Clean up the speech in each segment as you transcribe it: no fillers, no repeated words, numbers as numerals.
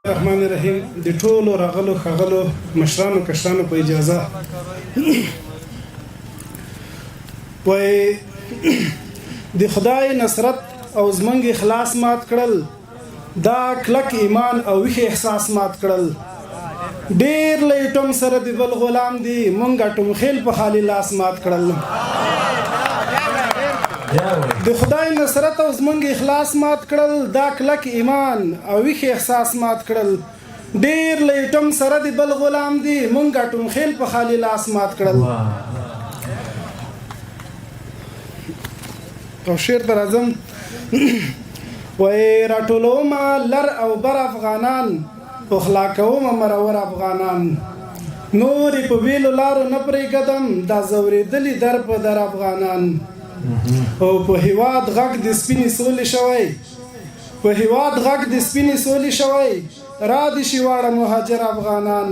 الرحمن الرحیم د ټولو راغلو ښاغلو مشرانو کشرانو په اجازه وای د خدای نصرت او زمنګ اخلاص مات کړل دا کلک ایمان او ویښ احساس مات کړل ډیر لیټم سره د بل غلام دی مونږ ټوم خیل په خالی لاس مات کړل د خدای نصرت او زمنګ اخلاص مات کړل دا کلک ایمان او ویښ احساس مات کړل ډیر لیټم سره د بل غلام دی مونږ ټوم خیل په خالی لاس مات کړل او شعر در اعظم وای راټولوم لر او بر افغانان اخلاقوم مرور افغانان نور په ویلو لارو نه پرې قدم دا زورېدلی در په در افغانان او په هیواد غږ د سپینې سولې شوی په هیواد غږ د سپینې سولې شوی را دي شي واړه مهاجر افغانان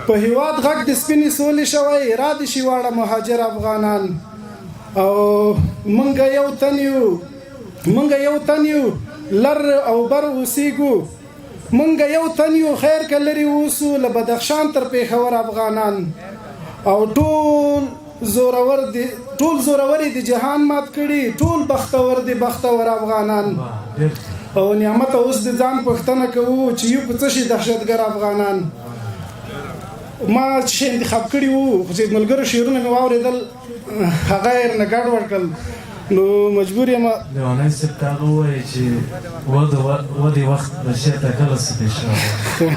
په هیواد غږ د سپینې سولې شوی را دي شي واړه مهاجر افغانان او مونږ یو تن یو لر او بر اوسېږو مونږ یو تن یو خیر که لرې اوسو له بدخشان تر پېښور افغانان او ټول زورور د جهان مات کړي ټول بختور دي بختور افغانان او نعمت اوس د ځان پوښتنه کوو چې یو په څه شي دهشتګر افغانان ما چې انتخاب کړي وو خو چې ملګرو شعرونه مې واورېدل هغه یې نه ګډوډ کړل نو مجبور یم لیونی صاحب ته هغه ووایي چې ودې وخت د شعر ته کله څه پېښ راغلی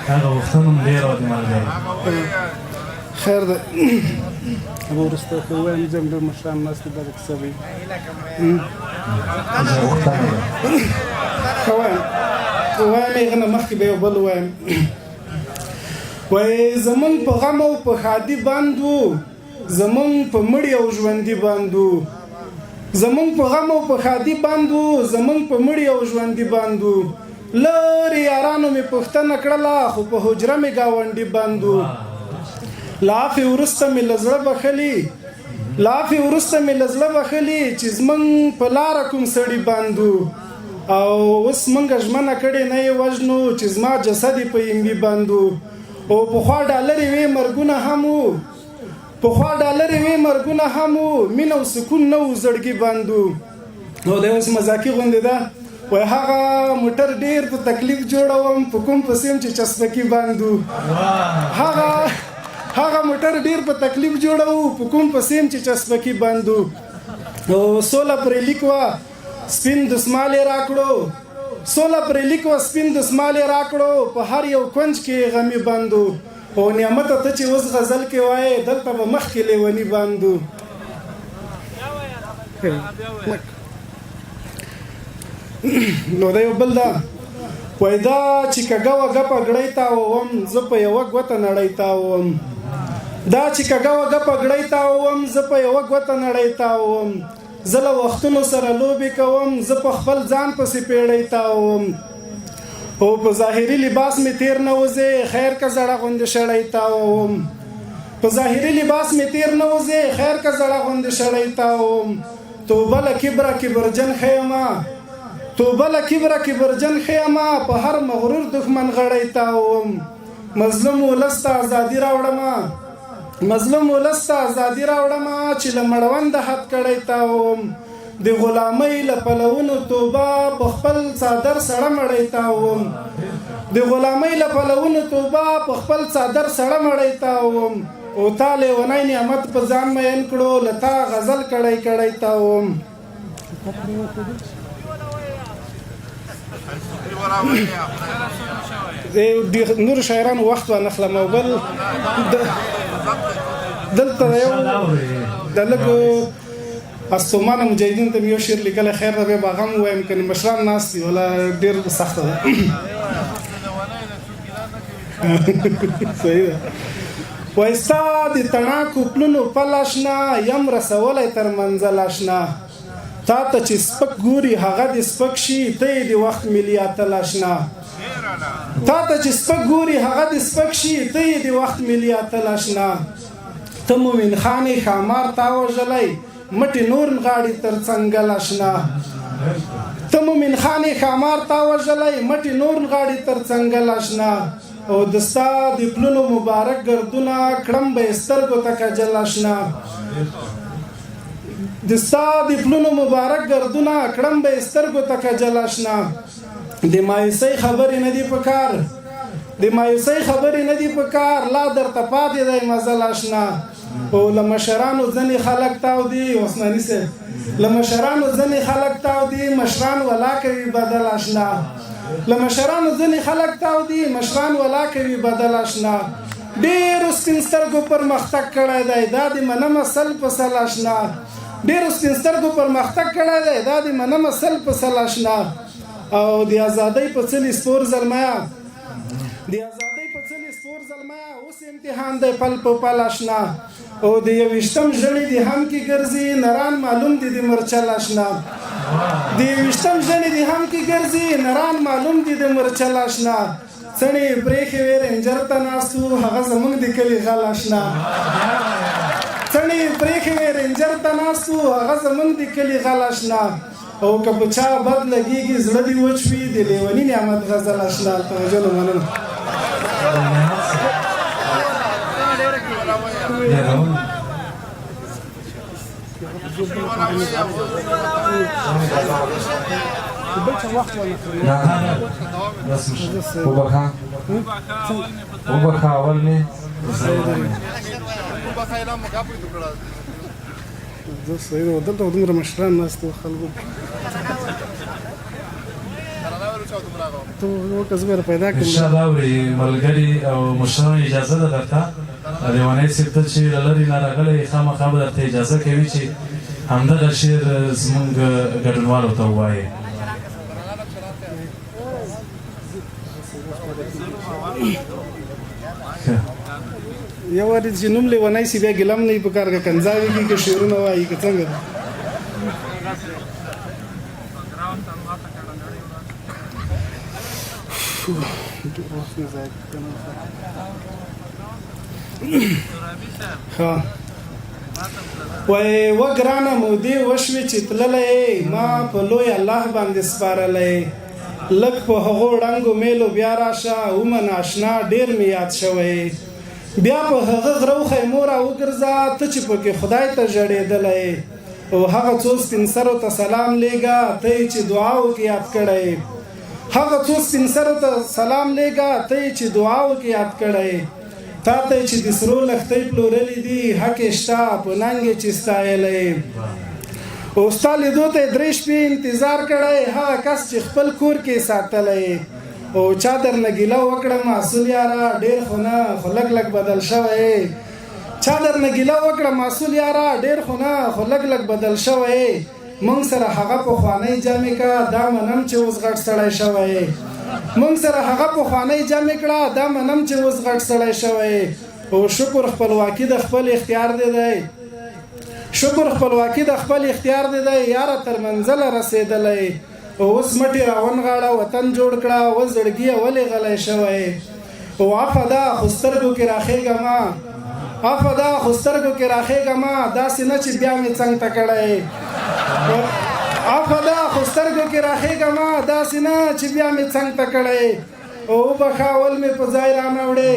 هغه وختونه هم ډېر ودې ملګري خیر ده ابو وروسته که ووایم ځم ډېر مشران ناست دي دا به کیسه وي ښه وایم یې هغه نه مخکې به یو بل ووایم وایي زمونږ په غم او په ښادي بند وو زمونږ په مړي او ژوندي بند وو زمونږ په غم او په ښادي بند وو زمونږ په مړي او ژوندي بند وو لرې یارانو مې پوښتنه کړله خو په حجره مې ګاونډي بند وو لافې وروسته مې له زړه بخلي چې زمونږ په لاره کوم سړي بند وو او اوس مونږ ژمنه کړې نه یې وژنو چې زما جسد یې په یمبي بند وو او پخوا ډالرې وې مرګونه هم وو مینه او سکون نه وو زړګي بند وو نو د اوس مزاکي غوندې ده وای هغه موټر ډېر په تکلیف جوړوم په کوم پسې یم چې چسپکي بند وو هغه موټر ډېر په تکلیف جوړوو په کوم پسې یم چې چسپکي بند وو نو سوله پرې لیک وه سپین دسمال یې راکړو په هر یو کونج کې غمي بند وو او نعمت ته چې اوس غزل کې وایې دلته به مخکې لیوني بند وو نو دا یو بل ده وایي دا چې کږه وږه پګړۍ تاووم زه په یوه ګوته نړۍ تاووم زه له وختونو سره لوبې کوم زه په خپل ځان پسې پیړۍ تاووم او په ظاهري لباس مې تیر نه وځې خیر که زړه غوندې شړۍ تاووم توبه له کبره کبرجن خیمه په هر مغرور دښمن غړۍ تاووم مظلوم ولس ته ازادي راوړمه چې له مړوند حد کړۍ تاووم د غلامۍ له پلونو توبه په خپل څادر سړه مړۍ تاووم او تا لیونی نعمت په ځان مین کړو له تا غزل کړۍ تاووم نور شاعرانو وخت وانخلم او بل دلته یو د لږو استومانه مجاهدین ته مې یو شعر لیکلی خیر ده بیا به هغه هم ووایم که مشران ناست دي ولا ډېر سخته ده صحیح ده وایي ستا د تڼاکو پلونو پل اشنا یم رسولی تر منزل اشنا تا ته چې سپک ګوري هغه د سپک شي ته یې د وخت ملي اتل اشنا ته مومن خانې ښامار تا وژلی مټې نور غاړي تر څنګل اشنا ته ته مومن خان ښامار تا وژلی مټې نور غاړي تر څنګل اشنا او د ستا د پلونو مبارک ګردونه کړم به سترګو ته کجل اشنا د ستا د پلونو مبارک ګردونه کړم به سترګو ته کجل اشنا د مایوسۍ خبرې نه دي پکار د مایوسۍ خبرې نه دي پکار لا درته پاتې دی مزل اشنا او له مشرانو ځینې خلک تاو دي عثماني صاحب له مشرانو ځینې خلک تاو دي مشران ولا کوي بدل اشنا له مشرانو ځینې خلک تاو دي مشران ولا کوي بدل اشنا ډېرو سپین سترګو پرمختګ کړی دی دا د منمه سل په سل اشنا ډېرو سپین سترګو پرمختګ کړی دی دا د منمه سل په سل اشنا او د ازادۍ په څلي سپور زلمیا د ازادۍ په څلي سپور زلمیا اوس امتحان دی پل په پل اشنا او د 21 ژړې دي هم کې ګرځي نران معلوم دي د مرچل اشنا د 21 ژړې دي هم کې ګرځي نران معلوم دي د مرچل اشنا څڼې پرېښې وې رنجر ته ناستو هغه زموږ د کلي غل اشنا څڼې پرېښې وې رنجر ته ناستو هغه زموږ د کلي غل اشنا او که په چا بد لګېږي زړه دې وچ وي د لیوني نعمت غزل اشنا توجه نو مننه وبخا اول می زه صحیح نو دلته دومره مشران ناست وو خلکو ته وکړه زه به پیدا کړم انشاءالله اوري ملګري او مشران اجازه ده درته لیونی صاحب ته چې له لرې نه راغلی خامخا به درته اجازه کوي چې همدغه شعر زموږ ګډونوالو ته ووایې یو وارې چې نوم لیونی سي بیا ګیلم نه وي په کار که کنځاوې کي که شعرونه وایي که څنګه وای وګرانه مودې وشوې چې تللی ما په لوی الله باندې سپارلی لږ په هغو ړنګو میلو بیا راشه ومن اشنا ډېر مې یاد شوی بیا په هغه غره خیمو را وګرځه ته چې پکې خدای ته ژړېدلی او هغه څو سپین سرو ته سلام لیږه ته یې چې دعاو کې یاد کړی هغه څو سپین سرو ته سلام لیږه ته یې چې دعاو کې یاد کړی تا ته چې د سرو لښتۍ پلورلي دي حق یې شته په ننګ یې چې ستایلی او ستا لیدو ته یې 3 شپې انتظار کړی هغه کس چې خپل کور کې ساتلی او چا درنه ګیله وکړه معصول یاره ډېر خو نه خو لږ لږ بدل شوی چا درنه ګیله وکړه معصول یاره ډېر خو نه خو لږ لږ بدل شوی موږ سره هغه پخوانی جامې کړه دا منم چې اوس غټ سړی شوی موږ سره هغه پخوانی جامې کړه دا منم چې اوس غټ سړی شوی او شکر خپلواکي د خپل اختیار دی شکر خپلواکي د خپل اختیار دی یاره تر منزله رسېدلی اوس مټې راونغاړه وطن جوړ کړه و زړګي ولې غلی شوی او عفه ده خو سترګو کې راخېږه ما عفه ده خو سترګو کې راخېږه ما داسې نه چې بیا مې څنګ ته کړی عفه ده خو سترګو کې راخېږه ما داسې نه چې بیا مې څنګ ته کړی او وبخاول مې په ځای رانوړې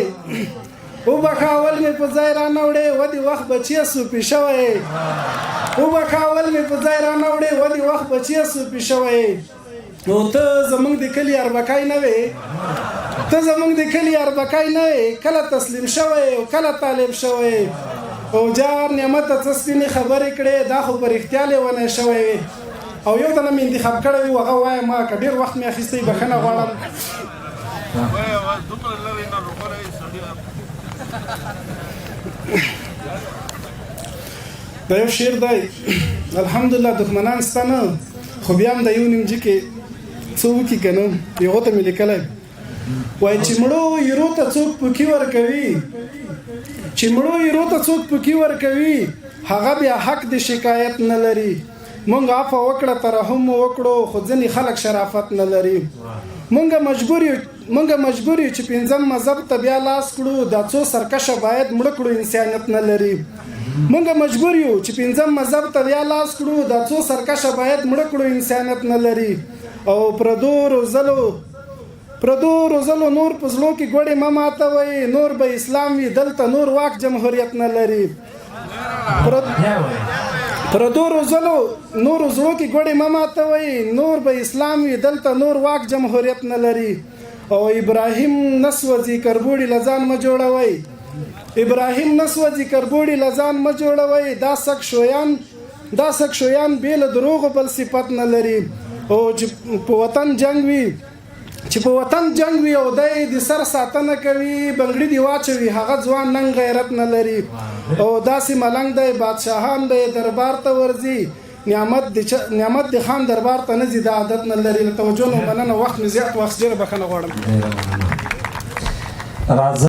وبخاول مې په ځای رانوړې ودې وخت بچیه سوپي شوی وبخاول مې په ځای رانوړې ودې وخت بچیه سوپي شوی نو ته زمونږ د کلي اربکای نه وې ته زمونږ د کلي اربکای نه وې کله تسلیم شوی او کله طالب شوی او جار نعمت ته څه سپینې خبرې کړې دا خو په رښتیا لیونی شوی او یو تنه مې انتخاب کړی و هغه وایم ما که ډېر وخت مې اخیستی بښنه غواړم دا یو شعر دی الحمدلله دښمنان سته نه خو بیا هم د یو نیمجي کې څه وکړي که نه یغو ته مې لیکلی وایي چې مړو ایرو ته څوک پوکي ورکوي چې مړو ایرو ته څوک پوکي ورکوي هغه بیا حق د شکایت نه لري مونږ عفو وکړه ترحم مو وکړو خو ځینې خلک شرافت نه لري مونږ مجبور یو چې پنځم مذهب ته بیا لاس کړو دا څو سرکشه باید مړه کړو انسانیت نه لري مونږ مجبور یو چې پنځم مذهب ته بیا لاس کړو دا څو سرکشه باید مړه کړو انسانیت نه لري او پردو روزلو نور په زړو کې ګوړې مه ماتوئ نور به اسلام وي دلته نور واک جمهوریت نه لري پردو روزلو نور زړو کې ګوړې مه ماتوئ نور به اسلام وي دلته نور واک جمهوریت نه لري او ابراهیم نسوځي کربوړي لځان مه جوړوئ ابراهیم نسوځي کربوړي لځان مه جوړوئ دا سک شویان بې له دروغو بل صفت نه لري او چې په وطن جنگ وي او دی د سر ساتنه کوي بنګړي دی واچوي هغه ځوان نن غیرت نه لري او داسې ملنګ دی بادشاهان به دربار ته ورځي نعمت د خان دربار ته نه ځي د عادت نه لري توجه نو مننه وخت مې زیات وخت ډېره بخښنه غواړم